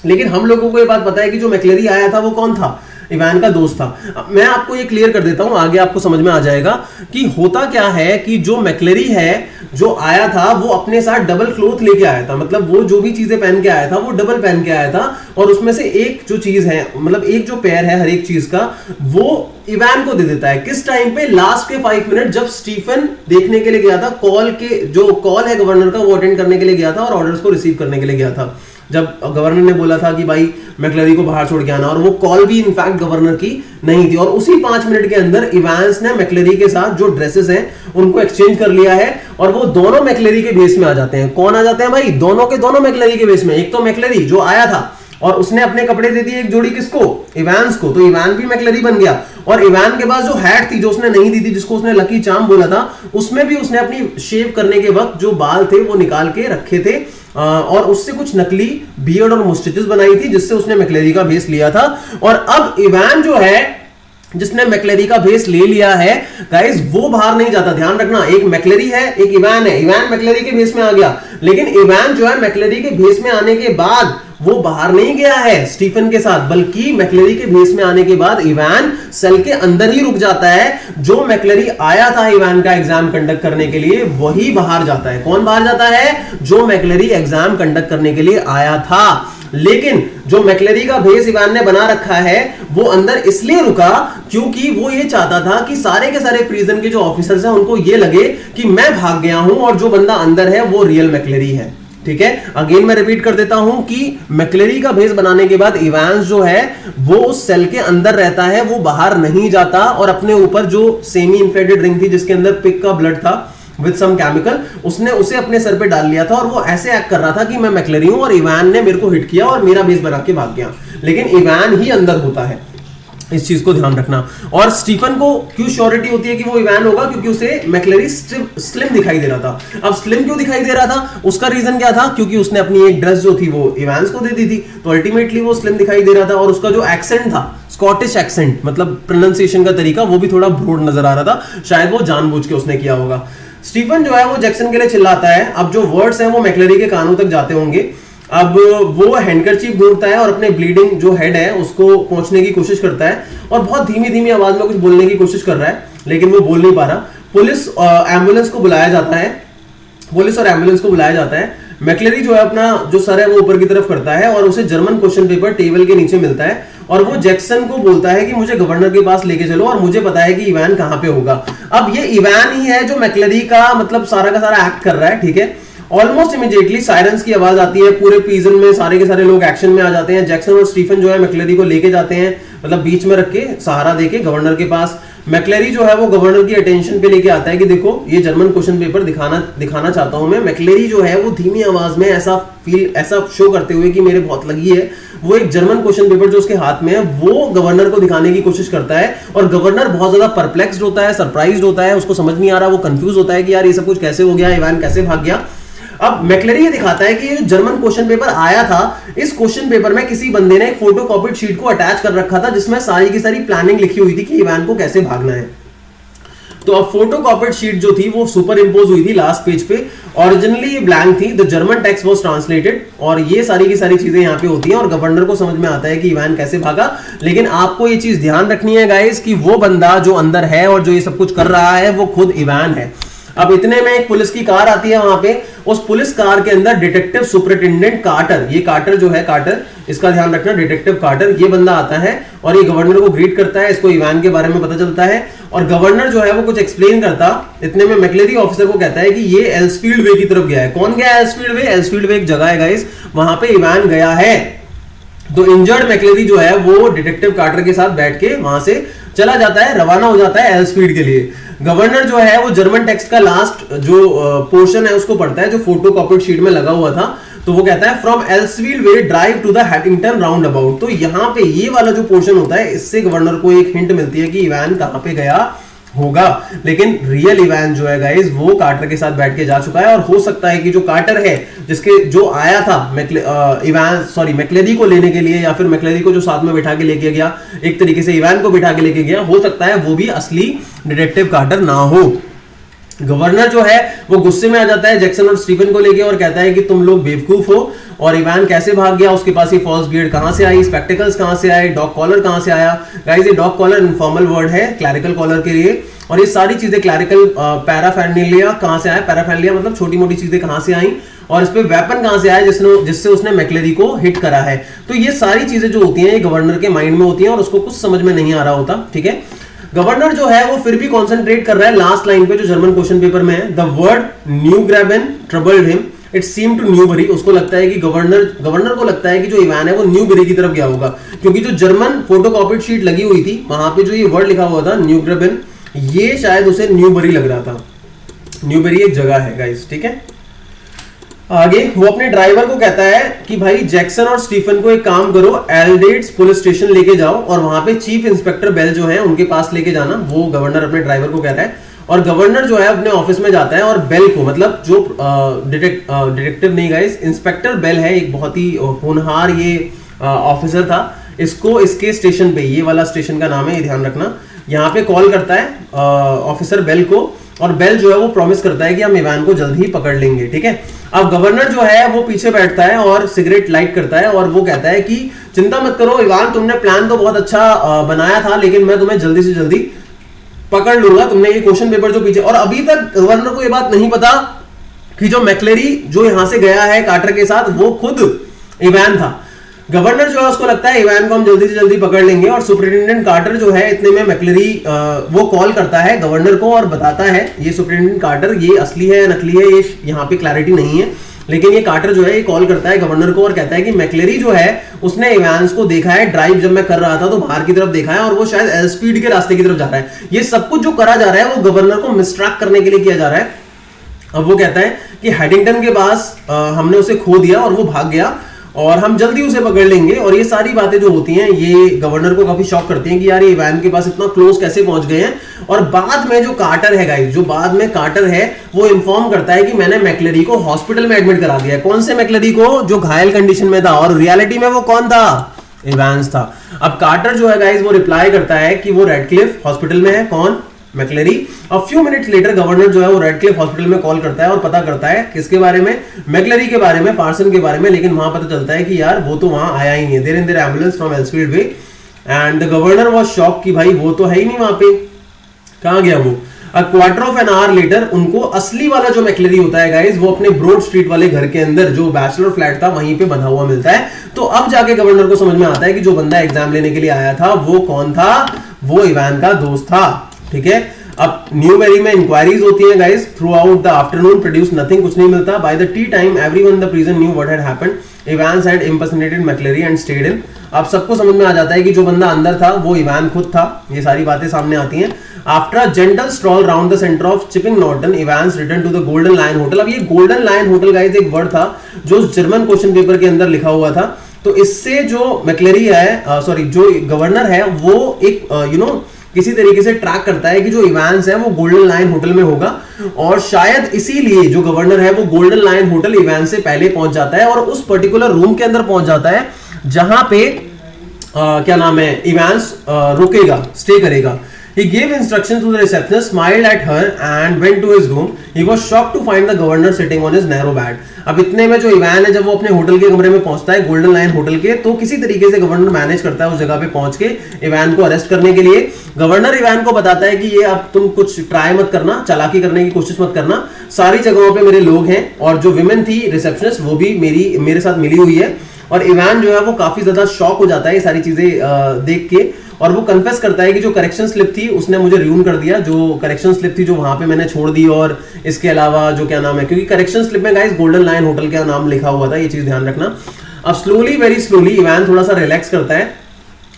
लेकिन हम लोगों को ये बात पता है कि जो मैक्लेरी आया था वो कौन था? इवान का दोस्त था। मैं आपको ये क्लियर कर देता हूं, आगे आपको समझ में आ जाएगा कि होता क्या है कि जो मैक्लेरी है जो आया था वो अपने साथ डबल क्लोथ लेके आया था, मतलब वो जो भी चीजें पहन के आया था वो डबल पहन के आया था, और उसमें से एक जो चीज है, मतलब एक जो पेयर है हर एक चीज का, वो इवान को दे देता है। किस टाइम पे? लास्ट के 5 मिनट, जब स्टीफन देखने के लिए गया था, कॉल के जो कॉल है गवर्नर का वो अटेंड करने के लिए गया था और ऑर्डर्स को रिसीव करने के लिए गया था। जब गवर्नर ने बोला था कि भाई मैक्लेरी को बाहर छोड़ के आना, और वो कॉल भी इनफैक्ट गवर्नर की नहीं थी, और उसी 5 मिनट के अंदर इवांस ने मैक्लेरी के साथ जो ड्रेसेस हैं उनको एक्सचेंज कर लिया है, और वो दोनों मैक्लेरी के बेस में आ जाते हैं। कौन आ जाते हैं भाई? दोनों के दोनों मैक्लेरी के बेस में। एक तो मैक्लेरी जो आया था और उसने अपने कपड़े दे दिए एक जोड़ी किसको? इवांस को, तो इवान भी मैक्लेरी बन गया। और इवान के पास जो हैट थी जो उसने नहीं दी थी, जिसको उसने लकी चार्म बोला था, उसमें भी उसने अपनी शेव करने के वक्त जो बाल थे वो निकाल के रखे थे, और उससे कुछ नकली बियर्ड और मुस्टेचेस बनाई थी जिससे उसने मैक्लेरी का भेस लिया था। और अब इवान जो है जिसने मैक्लेरी का भेस ले लिया है गाइस, वो बाहर नहीं जाता। ध्यान रखना, एक मैक्लेरी है एक इवान है। इवान मैक्लेरी के भेस में आ गया, लेकिन इवान जो है मैक्लेरी के भेस में आने के बाद वो बाहर नहीं गया है स्टीफन के साथ, बल्कि मैक्लेरी के भेस में आने के बाद इवान सेल के अंदर ही रुक जाता है। जो मैक्लेरी आया था इवान का एग्जाम कंडक्ट करने के लिए वही बाहर जाता है। कौन बाहर जाता है? जो मैक्लेरी एग्जाम कंडक्ट करने के लिए आया था। लेकिन जो मैक्लेरी का भेस इवान ने बना रखा है वो अंदर इसलिए रुका क्योंकि वो ये चाहता था कि सारे के सारे प्रिजन के जो ऑफिसर्स हैं उनको ये लगे कि मैं भाग गया हूं और जो बंदा अंदर है वो रियल मैक्लेरी है। ठीक है, अगेन मैं रिपीट कर देता हूं कि मैक्लेरी का भेस बनाने के बाद इवांस जो है वो उस सेल के अंदर रहता है, वो बाहर नहीं जाता, और अपने ऊपर जो सेमी इन्फ्लेटेड रिंग थी जिसके अंदर पिग का ब्लड था विद सम केमिकल, उसने उसे अपने सर पे डाल लिया था, और वो ऐसे एक्ट कर रहा था कि मैं मैक्लेरी हूं और इवान ने मेरे को हिट किया और मेरा भेस बना के भाग गया। लेकिन इवान ही अंदर होता है, इस चीज को ध्यान रखना। और स्टीफन को क्यों श्योरिटी होती है कि वो इवान होगा? क्योंकि उसे मैक्लेरी स्लिम दिखाई दे रहा था। अब स्लिम क्यों दिखाई दे रहा था? उसका रीजन क्या था? क्योंकि उसने अपनी एक ड्रेस जो थी वो इवांस को दे दी थी, तो अल्टीमेटली वो स्लिम दिखाई दे रहा था। और उसका जो एक्सेंट था, स्कॉटिश एक्सेंट, मतलब प्रोनाउंसिएशन का तरीका, वो भी थोड़ा ब्रॉड नजर आ रहा था। शायद वो जानबूझ के उसने किया होगा। स्टीफन जो है वो जैक्सन के लिए चिल्लाता है। अब जो वर्ड्स हैं वो मैक्लेरी के कानों तक जाते होंगे। अब वो हैंडकरचीफ ढूंढता है और अपने ब्लीडिंग जो हेड है उसको पहुंचने की कोशिश करता है, और बहुत धीमी धीमी आवाज में कुछ बोलने की कोशिश कर रहा है, लेकिन वो बोल नहीं पा रहा। पुलिस एम्बुलेंस को बुलाया जाता है, पुलिस और एम्बुलेंस को बुलाया जाता है। मैक्लेरी जो है अपना जो सर है वो ऊपर की तरफ करता है, और उसे जर्मन क्वेश्चन पेपर टेबल के नीचे मिलता है, और वो जैक्सन को बोलता है कि मुझे गवर्नर के पास लेके चलो और मुझे पता है कि इवान कहां पे होगा। अब ये इवान ही है जो मैक्लेरी का मतलब सारा का सारा एक्ट कर रहा है। ठीक है, ऑलमोस्ट इमीडिएटली सायरन्स की आवाज आती है, पूरे प्रिजन में सारे के सारे लोग एक्शन में आ जाते हैं। जैक्सन और स्टीफन जो है मैक्लेरी को लेके जाते हैं, मतलब बीच में रख के सहारा देके गवर्नर के पास। मैक्लेरी जो है वो गवर्नर की अटेंशन पे लेके आता है कि देखो ये जर्मन क्वेश्चन पेपर दिखाना चाहता हूं मैं। मैक्लेरी जो है वो धीमी आवाज में ऐसा शो करते हुए कि मेरे बहुत लगी है, वो एक जर्मन क्वेश्चन पेपर जो उसके हाथ में है वो गवर्नर को दिखाने की कोशिश करता है, और गवर्नर बहुत ज्यादा परप्लेक्स्ड होता है, सरप्राइज्ड होता है, उसको समझ नहीं आ रहा, वो कंफ्यूज होता है कि यार ये सब कुछ कैसे हो गया, इवान कैसे भाग गया। अब मैक्लेरी ये दिखाता है कि ये जो जर्मन क्वेश्चन पेपर आया था, इस क्वेश्चन पेपर में किसी बंदे ने एक फोटोकॉपीड शीट को अटैच कर रखा था जिसमें सारी की सारी प्लानिंग लिखी हुई थी कि इवान को कैसे भागना है। तो अब फोटोकॉपीड शीट जो थी वो सुपर इंपोज हुई थी लास्ट पेज पे। ओरिजिनली ये ब्लैंक थी, the German text was translated, और ये सारी की सारी चीजें यहाँ पे होती हैं, और गवर्नर को समझ में आता है कि इवान कैसे भागा। लेकिन आपको ये चीज ध्यान रखनी है गाइस कि वो बंदा जो अंदर है और जो ये सब कुछ कर रहा है वो खुद इवान है। अब इतने में एक पुलिस की कार आती है वहां पे, उस पुलिस कार के अंदर डिटेक्टिव सुपरिटेंडेंट कार्टर, ये कार्टर जो है, कार्टर इसका ध्यान रखना, डिटेक्टिव कार्टर, ये बंदा आता है और ये गवर्नर को ग्रीट करता है। इसको इवान के बारे में पता चलता है, और गवर्नर जो है वो कुछ एक्सप्लेन करता, इतने में मैक्लेरी ऑफिसर को कहता है कि ये एल्सफील्ड वे की तरफ गया है। कौन गया है एल्सफील्ड वे? एल्सफील्ड वे एक जगह है गाइस, वहां पे इवान गया है। तो इंजर्ड मैक्लेरी जो है वो डिटेक्टिव कार्टर के साथ बैठ के वहां से चला जाता है, रवाना हो जाता है एल्सफील्ड के लिए। गवर्नर जो है वो जर्मन टेक्स्ट का लास्ट जो पोर्शन है उसको पढ़ता है जो फोटोकॉपीड शीट में लगा हुआ था। तो वो कहता है from Elsfield Way drive to the Headington roundabout. तो यहाँ पे ये वाला जो पोर्शन होता है इससे गवर्नर को एक हिंट मिलती है कि इवान कहां पे गया होगा। लेकिन रियल इवान जो है गाइस वो कार्टर के साथ बैठ के जा चुका है, और हो सकता है कि जो कार्टर है जिसके जो आया था मैक्लेरी को लेने के लिए, या फिर मैक्लेरी को जो साथ में बिठा के लेके गया, एक तरीके से इवान को बिठा के लेके गया, हो सकता है वो भी असली डिटेक्टिव कार्टर ना हो। गवर्नर जो है वो गुस्से में आ जाता है जैक्सन और स्टीफन को लेके और कहता है कि तुम लोग बेवकूफ हो, और इवान कैसे भाग गया, उसके पास ये फॉल्स बियर्ड कहां से आई, स्पेक्टिकल्स कहां से आए, डॉग कॉलर कहां से आया। गाइस ये डॉग कॉलर इनफॉर्मल वर्ड है क्लैरिकल कॉलर के लिए, और ये सारी चीजें क्लैरिकल पैराफेरनेलिया कहां से आया, पैराफेरनेलिया मतलब छोटी मोटी चीजें कहां से आई, और इस पे वेपन कहां से आया जिससे उसने मैक्लेरी को हिट करा है। तो ये सारी चीजें जो होती हैं ये गवर्नर के माइंड में होती हैं और उसको कुछ समझ में नहीं आ रहा होता। ठीक है, गवर्नर जो है वो फिर भी कॉन्सेंट्रेट कर रहा है लास्ट लाइन पे जो जर्मन क्वेश्चन पेपर में है, the word new graben troubled him it seem to Newbury. उसको लगता है कि गवर्नर को लगता है कि जो इवान है वो न्यूबरी की तरफ गया होगा, क्योंकि जो जर्मन फोटोकॉपीड शीट लगी हुई थी वहां पे जो ये वर्ड लिखा हुआ था न्यू ग्रेबन, ये शायद उसे न्यूबरी लग रहा था। न्यूबरी एक जगह है गाइस। ठीक है, आगे वो अपने ड्राइवर को कहता है कि भाई जैक्सन और स्टीफन को एक काम करो, एल्डेट्स पुलिस स्टेशन लेके जाओ और वहां पे चीफ इंस्पेक्टर बेल जो है उनके पास लेके जाना। वो गवर्नर अपने ड्राइवर को कहता है और गवर्नर जो है अपने ऑफिस में जाता है और बेल को, मतलब जो डिटेक्टिव नहीं गाइस, इंस्पेक्टर बेल है, एक बहुत ही होनहार ये ऑफिसर था, इसको इसके स्टेशन पे, ये वाला स्टेशन का नाम है, ये ध्यान रखना, यहाँ पे कॉल करता है ऑफिसर बेल को, और बेल जो है वो प्रॉमिस करता है कि हम इवान को जल्द ही पकड़ लेंगे। ठीक है, अब गवर्नर जो है वो पीछे बैठता है और सिगरेट लाइट करता है और वो कहता है कि चिंता मत करो इवान, तुमने प्लान तो बहुत अच्छा बनाया था, लेकिन मैं तुम्हें जल्दी से जल्दी पकड़ लूंगा। तुमने ये क्वेश्चन पेपर जो पीछे, और अभी तक गवर्नर को ये बात नहीं पता कि जो मैक्लेरी जो यहां से गया है कार्टर के साथ वो खुद इवान था। गवर्नर जो है उसको लगता है इवान को हम जल्दी से जल्दी पकड़ लेंगे, और सुपरिटेंडेंट कार्टर जो है इतने में मैक्लेरी वो कॉल करता है गवर्नर को और बताता है, ये सुपरिटेंडेंट कार्टर ये असली है या नकली है ये यहाँ पे क्लैरिटी नहीं है, लेकिन ये कार्टर जो है ये कॉल करता है गवर्नर को और कहता है कि मैक्लेरी जो है उसने इवांस को देखा है, ड्राइव जब मैं कर रहा था तो बाहर की तरफ देखा है और वो शायद एल्सफील्ड के रास्ते की तरफ जा रहा है। ये सब कुछ जो करा जा रहा है वो गवर्नर को मिसट्रैक करने के लिए किया जा रहा है। अब वो कहता है कि हैडिंगटन के पास हमने उसे खो दिया और वो भाग गया और हम जल्दी उसे पकड़ लेंगे। और ये सारी बातें जो होती हैं ये गवर्नर को काफी शॉक करती हैं कि यार ये इवान के पास इतना क्लोज कैसे पहुंच गए हैं। और बाद में जो कार्टर है गाइस, जो बाद में कार्टर है वो इन्फॉर्म करता है कि मैंने मैक्लेरी को हॉस्पिटल में एडमिट करा दिया। कौन से मैक्लेरी को? जो घायल कंडीशन में था, और रियलिटी में वो कौन था? इवांस था। अब कार्टर जो है गाइस वो रिप्लाई करता है कि वो रेडक्लिफ हॉस्पिटल में है। कौन? McLeery. A few minutes later governor जो है वो रेडक्लिफ हॉस्पिटल में कॉल करता है और पता करता है किसके बारे में? मैक्लेरी के बारे में, पार्सन के बारे में। लेकिन वहां पता चलता है कि यार वो तो वहां आया ही नहीं है। There in there ambulance from Elsfield Way and the governor was shock कि भाई वो तो है ही नहीं वहां पे, कहां गया वो? A quarter of an hour later उनको असली वाला जो मैक्लेरी होता है गाइस वो अपने ब्रॉड स्ट्रीट वाले घर के अंदर जो बैचलर फ्लैट था वहीं पे बंधा हुआ मिलता है। तो अब जाके गवर्नर को समझ में आता है कि जो बंदा एग्जाम लेने के लिए आया था वो कौन था? वो इवान का दोस्त था। ठीक है, अब न्यूबेरी में इंक्वायरीज होती हैं guys throughout the afternoon, produce nothing, कुछ नहीं मिलता। By the tea time everyone in the prison knew what had happened, Evans had impersonated McLeery and stayed in. अब सबको समझ में आ जाता है कि जो बंदा अंदर था वो इवान खुद था। ये सारी बातें सामने आती हैं। After a gentle stroll round the centre of Chipping Norton, Evans return to the Golden Lion hotel. अब ये गोल्डन लायन होटल गाइस एक वर्ड था जो जर्मन क्वेश्चन पेपर के अंदर लिखा हुआ था। तो इससे जो मैक्लेरी है जो गवर्नर है वो एक किसी तरीके से ट्रैक करता है कि जो इवांस है वो गोल्डन लायन होटल में होगा, और शायद इसीलिए जो गवर्नर है वो गोल्डन लायन होटल इवांस से पहले पहुंच जाता है और उस पर्टिकुलर रूम के अंदर पहुंच जाता है जहां पे क्या नाम है, इवांस रुकेगा, स्टे करेगा। He gave instructions to the receptionist, smiled at her and went to his room. He was shocked to find the governor sitting on his narrow bed. अब इतने में जो इवान है जब वो अपने होटल के कमरे में पहुंचता है गोल्डन लायन होटल के, तो किसी तरीके से गवर्नर मैनेज करता है उस जगह पे पहुंच के इवान को अरेस्ट करने के लिए। गवर्नर इवान को बताता है कि ये अब तुम कुछ ट्राई मत करना, चालाकी करने की कोशिश मत करना, सारी जगहों पे मेरे लोग हैं, और जो विमेन थी रिसेप्शनिस्ट वो भी मेरे साथ मिली हुई है। और इवान जो है वो काफी ज्यादा शॉक हो जाता है ये सारी चीजें देख के, और वो कन्फेस करता है कि जो करेक्शन स्लिप थी उसने मुझे रियून कर दिया, जो करेक्शन स्लिप थी जो वहां पे मैंने छोड़ दी, और इसके अलावा जो क्या नाम है, क्योंकि करेक्शन स्लिप में गाइस गोल्डन लायन होटल का नाम लिखा हुआ था, ये चीज ध्यान रखना। अब स्लोली, वेरी स्लोली इवान थोड़ा सा रिलैक्स करता है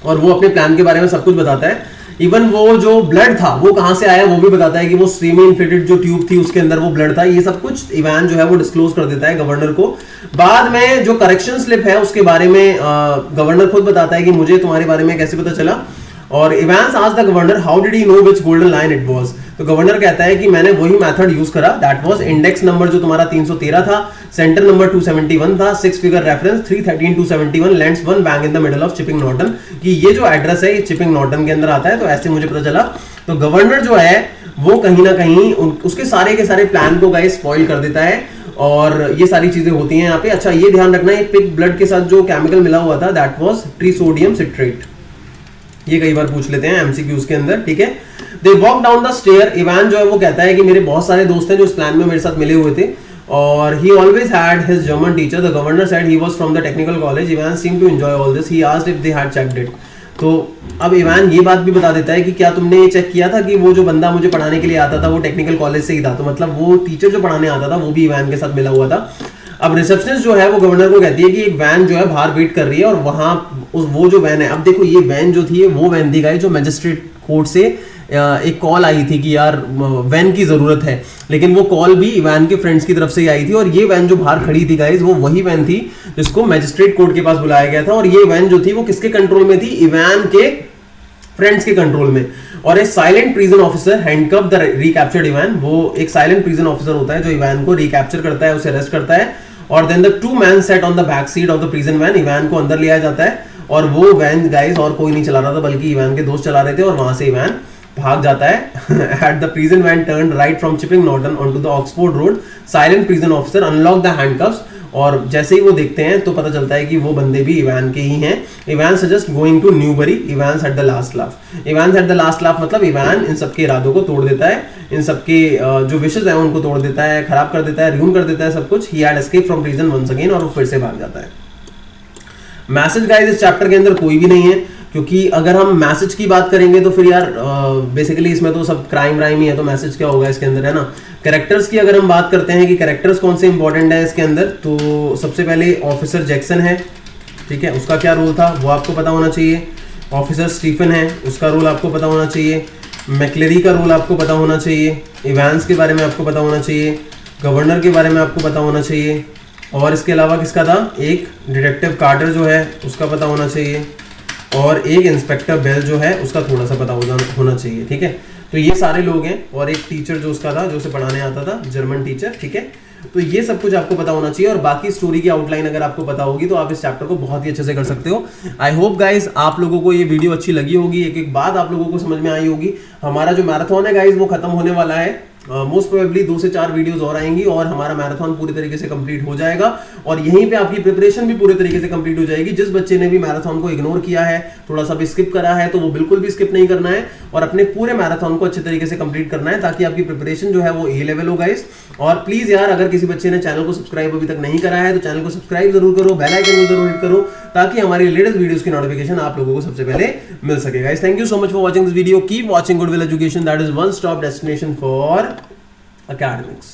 और वो अपने प्लान के बारे में सब कुछ बताता है। इवन वो जो ब्लड था वो कहां से आया वो भी बताता है कि वो सेमी इन्फ्लेटेड जो ट्यूब थी उसके अंदर वो ब्लड था। ये सब कुछ इवान जो है वो डिस्क्लोज कर देता है गवर्नर को। बाद में जो करेक्शन स्लिप है उसके बारे में गवर्नर खुद बताता है कि मुझे तुम्हारे बारे में कैसे पता चला, और Evans asked the governor how did he know which golden line it was. तो गवर्नर कहता है कि मैंने वही मेथड यूज करा, दैट वाज इंडेक्स नंबर जो तुम्हारा 313 था, सेंटर नंबर 271 था, 6 figure reference 313271 lands one bang in the middle of Chipping Norton, कि ये जो एड्रेस है ये चिपिंग नॉर्टन के अंदर आता है। तो ऐसे मुझे पता चला तो गवर्नर जो है वो कहीं ना कहीं उसके सारे के सारे प्लान को गाइस स्पॉइल कर देता है और ये सारी चीजें होती हैं यहाँ पे। अच्छा ये ध्यान रखना है पिग ब्लड के साथ जो केमिकल मिला हुआ था दैट वाज ट्रीसोडियम सिट्रेट, ये कई बार पूछ लेते हैं एमसीक्यूज के अंदर, ठीक है। They walk down the stair, Evans जो है वो कहता है कि मेरे बहुत सारे दोस्त हैं जो इस प्लान में मेरे साथ मिले हुए थे और he always had his German teacher. The governor said he was from the technical college. Ivan seemed to enjoy all this. He asked if they had checked it. तो अब इवान ये बात भी बता देता है कि क्या तुमने ये चेक किया था कि वो जो बंदा मुझे पढ़ाने के लिए आता था वो टेक्निकल कॉलेज से ही था। तो मतलब वो टीचर जो पढ़ाने आता था वो भी इवान के साथ मिला हुआ था। अब रिसेप्शनिस्ट जो है वो गवर्नर को कहती है कि एक वैन जो है बाहर वेट कर रही है और वहां वो जो वैन है, अब देखो ये वैन जो थी वो वैन थी गाइस जो मैजिस्ट्रेट कोर्ट से एक कॉल आई थी कि यार वैन की जरूरत है, लेकिन वो कॉल भी इवान के फ्रेंड्स की तरफ से ही आई थी और ये वैन जो बाहर खड़ी थी गाइस वो वही वैन थी जिसको मैजिस्ट्रेट कोर्ट के पास बुलाया गया था और ये वैन जो थी वो किसके कंट्रोल में थी, इवान के फ्रेंड्स के कंट्रोल में। और एक silent prison officer handcuff the recaptured Ivan, वो एक साइलेंट प्रिजन ऑफिसर होता है जो इवान को रिकैप्चर करता है, उसे अरेस्ट करता है और then the two man sat on the back seat of the prison van, Evans को अंदर लिया जाता है और वो वैन गाइस और कोई नहीं चला रहा था बल्कि इवान के दोस्त चला रहे थे और वहां से इवान भाग जाता है। At the prison van turn right from Chipping Norton onto the Oxford road, silent prison officer unlock the handcuffs और जैसे ही वो देखते हैं तो पता चलता है कि वो बंदे भी इवान के ही हैं। Evans suggest going to Newbury, Evans at the last laugh. Evans at the last laugh मतलब इवान इन सबके इरादों को तोड़ देता है, इन सबके जो विशेस हैं उनको तोड़ देता है, खराब कर देता है, रियून कर देता है सब कुछ। He had escape from prison once again और वो फिर से भाग जाता है। मैसेज गाइस इस चैप्टर के अंदर कोई भी नहीं है क्योंकि अगर हम मैसेज की बात करेंगे तो फिर यार बेसिकली इसमें तो सब क्राइम राइम ही है, तो मैसेज क्या होगा इसके अंदर, है ना। कैरेक्टर्स की अगर हम बात करते हैं कि कैरेक्टर्स कौन से इंपॉर्टेंट है इसके अंदर, तो सबसे पहले ऑफिसर जैक्सन है, ठीक है, उसका क्या रोल था वो आपको पता होना चाहिए। ऑफिसर स्टीफन है, उसका रोल आपको पता होना चाहिए। मैक्लेरी का रोल आपको पता होना चाहिए। इवांस के बारे में आपको पता होना चाहिए। गवर्नर के बारे में आपको पता होना चाहिए और इसके अलावा किसका था, एक डिटेक्टिव कार्टर जो है उसका पता होना चाहिए और एक इंस्पेक्टर बेल जो है उसका थोड़ा सा पता होना चाहिए, ठीक है। तो ये सारे लोग हैं और एक टीचर जो उसका था जो उसे पढ़ाने आता था, जर्मन टीचर, ठीक है। तो ये सब कुछ आपको पता होना चाहिए और बाकी स्टोरी की आउटलाइन अगर आपको पता होगी तो आप इस चैप्टर को बहुत ही अच्छे से कर सकते हो। आई होप गाइज आप लोगों को ये वीडियो अच्छी लगी होगी, एक एक बात आप लोगों को समझ में आई होगी। हमारा जो मैराथन है गाइज वो खत्म होने वाला है, मोस्ट प्रोबेबली 2 से 4 वीडियोस और आएंगी और हमारा मैराथन पूरी तरीके से कंप्लीट हो जाएगा और यहीं पे आपकी प्रिपरेशन भी पूरे तरीके से कंप्लीट हो जाएगी। जिस बच्चे ने भी मैराथन को इग्नोर किया है, थोड़ा सा भी स्किप करा है, तो वो बिल्कुल भी स्किप नहीं करना है और अपने पूरे मैराथन को अच्छे तरीके से कंप्लीट करना है ताकि आपकी प्रिपरेशन जो है वो ए लेवल हो गाइस। और प्लीज यार अगर किसी बच्चे ने चैनल को सब्सक्राइब अभी तक नहीं करा है तो चैनल को सब्सक्राइब जरूर करो, बेल आइकन को जरूर हिट करो ताकि हमारी लेटेस्ट वीडियोस की नोटिफिकेशन आप लोगों को सबसे पहले मिल सके guys. Thank you so much for watching this video. Keep watching goodwill Education, that is one stop destination for academics।